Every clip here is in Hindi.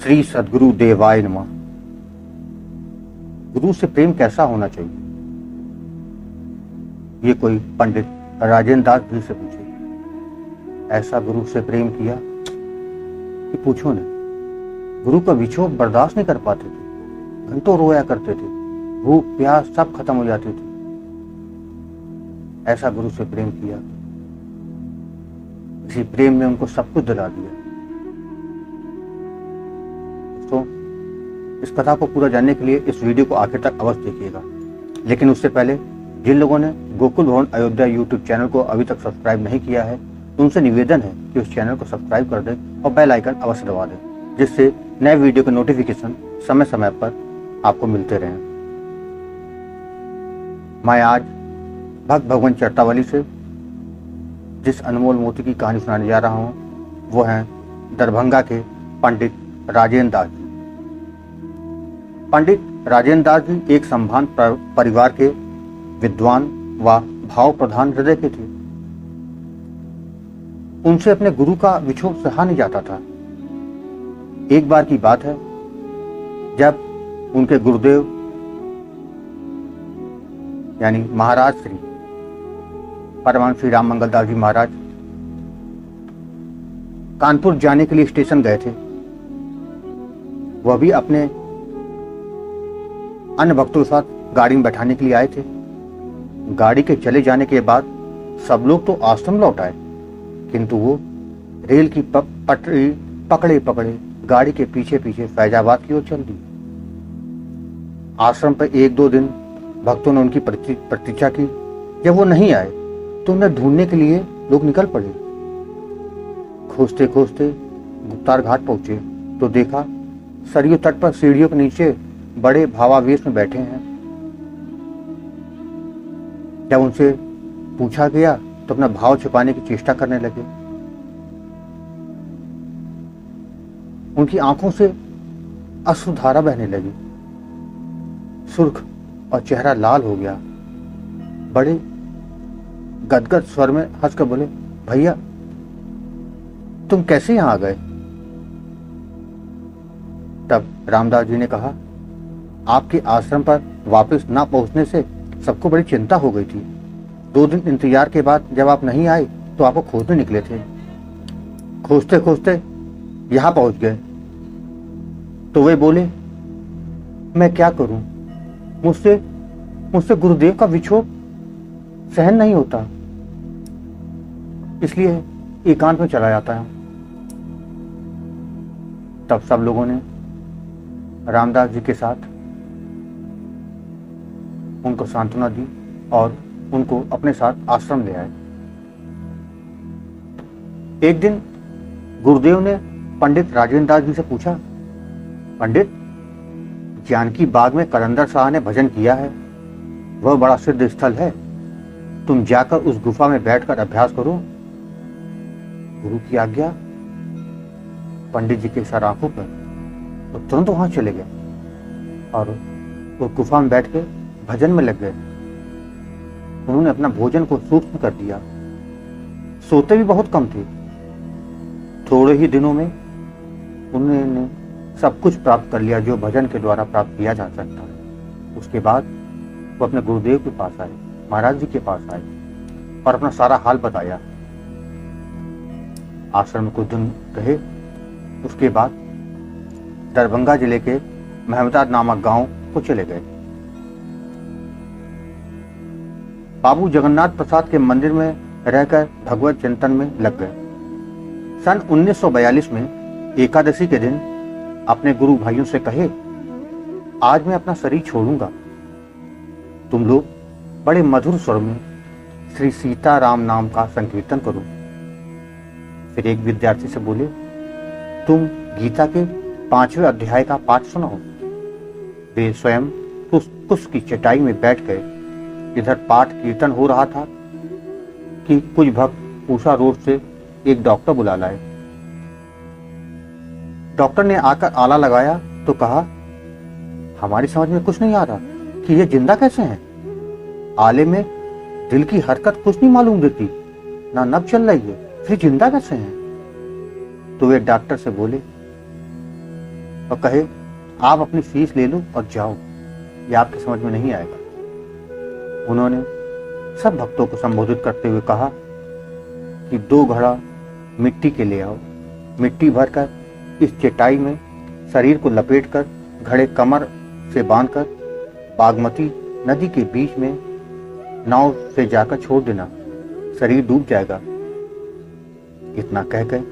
श्री सद्गुरु देवाय नमः। गुरु से प्रेम कैसा होना चाहिए, ये कोई पंडित राजेंद्र दास जी से पूछे। ऐसा गुरु से प्रेम किया कि पूछो नहीं। गुरु का विछोह बर्दाश्त नहीं कर पाते थे, घंटों रोया करते थे, भूख प्यास सब खत्म हो जाती थी। ऐसा गुरु से प्रेम किया, इसी प्रेम में उनको सब कुछ दिला दिया। तो इस कथा को पूरा जानने के लिए इस वीडियो को आखिर तक अवश्य देखिएगा। लेकिन उससे पहले जिन लोगों ने गोकुल भवन अयोध्या यूट्यूब चैनल को अभी तक सब्सक्राइब नहीं किया है, तो उनसे निवेदन है कि उस चैनल को सब्सक्राइब कर दें और बेल आइकन अवश्य दबा दें, जिससे नए वीडियो के नोटिफिकेशन समय समय पर आपको मिलते रहें। मैं आज भक्त भगवान चरतावली से जिस अनमोल मोती की कहानी सुनाने जा रहा हूँ, वो है दरभंगा के पंडित राजेंद्र दास जी। पंडित राजेंद्र दास जी एक संभ्रांत परिवार के विद्वान व भाव प्रधान हृदय के थे। उनसे अपने गुरु का विछोह सहा नहीं जाता था। एक बार की बात है, जब उनके गुरुदेव यानी महाराज श्री परमानंद श्री राम मंगल दास जी महाराज कानपुर जाने के लिए स्टेशन गए थे। वह भी अपने अन्य भक्तों के साथ गाड़ी में बैठाने के लिए आए थे। गाड़ी के चले जाने के बाद सब लोग तो आश्रम लौट आए, किंतु वो रेल की पटरी पकड़े पकड़े गाड़ी के पीछे पीछे फैजाबाद की ओर चल दी। आश्रम पर एक दो दिन भक्तों ने उनकी प्रतीक्षा की। जब वो नहीं आए तो उन्हें ढूंढने के लिए लोग निकल पड़े। खोजते खोजते गुप्तार घाट पहुंचे तो देखा सरयू तट पर सीढ़ियों के नीचे बड़े भावावेश में बैठे हैं। जब उनसे पूछा गया तो अपना भाव छिपाने की चेष्टा करने लगे। उनकी आंखों से अश्रुधारा बहने लगी, सुर्ख और चेहरा लाल हो गया। बड़े गदगद स्वर में हंसकर बोले, भैया तुम कैसे यहां आ गए? तब रामदास जी ने कहा, आपके आश्रम पर वापस ना पहुंचने से सबको बड़ी चिंता हो गई थी। 2 दिन इंतजार के बाद जब आप नहीं आए तो आपको खोजने निकले थे। खोजते खोजते यहां पहुंच गए तो वे बोले, मैं क्या करूं, मुझसे गुरुदेव का विछोह सहन नहीं होता, इसलिए एकांत में चला जाता है। तब सब लोगों ने रामदास जी के साथ उनको सांत्वना दी और उनको अपने साथ आश्रम ले आए। एक दिन गुरुदेव ने पंडित राजेंद्र दास जी से पूछा, पंडित, जानकी बाग में कलंदर शाह ने भजन किया है, वह बड़ा सिद्ध स्थल है, तुम जाकर उस गुफा में बैठकर अभ्यास करो। गुरु की आज्ञा। पंडित जी के इशारे आंखों पर वो तुरंत वहां चले गए और वो गुफा में बैठ के भजन में लग गए। उन्होंने अपना भोजन को सूक्ष्म कर दिया। सोते भी बहुत कम थे। थोड़े ही दिनों में उन्होंने सब कुछ प्राप्त कर लिया जो भजन के द्वारा प्राप्त किया जा सकता है। उसके बाद वो अपने गुरुदेव के पास आए, महाराज जी के पास आए और अपना सारा हाल बताया। आश्रम में कुछ दिन रहे। उसके बाद दरभंगा जिले के महमदाद नामक गांव को चले गए। बाबू जगन्नाथ प्रसाद के मंदिर में रहकर भगवत चिंतन में लग गए। सन 1942 में एकादशी के दिन अपने गुरु भाइयों से कहे, आज मैं अपना शरीर छोड़ूंगा, तुम लोग बड़े मधुर स्वर में श्री सीताराम नाम का संकीर्तन करो। फिर एक विद्यार्थी से बोले, तुम गीता के 5वें अध्याय का पाठ सुनाओ। वे स्वयं कुश की चटाई में बैठ गए। इधर पाठ कीर्तन हो रहा था कि कुछ भक्त पूसा रोड से एक डॉक्टर बुला लाए। डॉक्टर ने आकर आला लगाया तो कहा, हमारी समझ में कुछ नहीं आ रहा कि ये जिंदा कैसे हैं। आले में दिल की हरकत कुछ नहीं मालूम देती, ना नब्ज चल रही है, फिर जिंदा कैसे हैं? तो वे डॉक्टर से बोले, और कहे आप अपनी फीस ले लो और जाओ, ये आपकी समझ में नहीं आएगा। उन्होंने सब भक्तों को संबोधित करते हुए कहा कि 2 घड़ा मिट्टी के ले आओ। मिट्टी भरकर इस चटाई में शरीर को लपेटकर घड़े कमर से बांधकर बागमती नदी के बीच में नाव से जाकर छोड़ देना, शरीर डूब जाएगा। इतना कहकर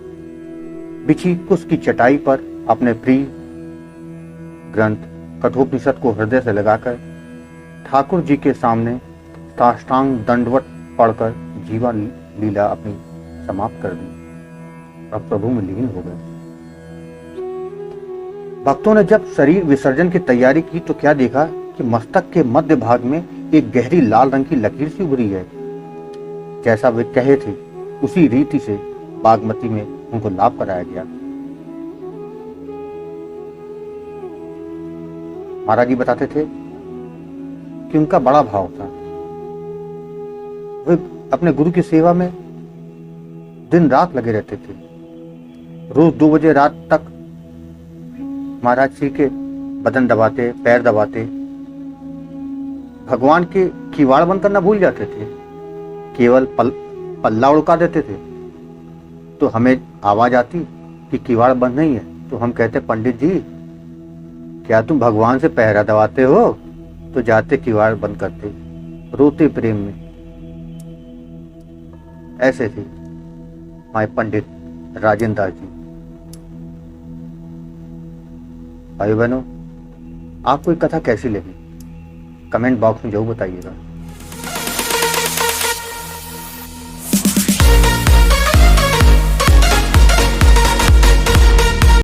बिछी कुश की चटाई पर अपने प्रिय ग्रंथ कठोपनिषद को हृदय से लगाकर ठाकुर जी के सामने साष्टांग दंडवत पढ़कर जीवन लीला अपनी समाप्त कर दी और प्रभु में लीन हो गए। भक्तों ने जब शरीर विसर्जन की तैयारी की तो क्या देखा कि मस्तक के मध्य भाग में एक गहरी लाल रंग की लकीर सी उभरी है। जैसा वे कहे थे उसी रीति से बागमती में उनको लाभ कराया गया। महाराज जी बताते थे कि उनका बड़ा भाव था। वे अपने गुरु की सेवा में दिन रात लगे रहते थे। रोज 2 बजे रात तक महाराज जी के बदन दबाते, पैर दबाते, भगवान के किवाड़ बंद करना भूल जाते थे, केवल पल्ला उड़का देते थे। तो हमें आवाज आती कि किवाड़ बंद नहीं है, तो हम कहते पंडित जी क्या तुम भगवान से पहरा दबाते हो? तो जाते किवाड़ बंद करते, रोते प्रेम में। ऐसे थे माय पंडित राजेंद्र दास जी। भाई बहनों, आपको ये कथा कैसी लगी कमेंट बॉक्स में जरूर बताइएगा।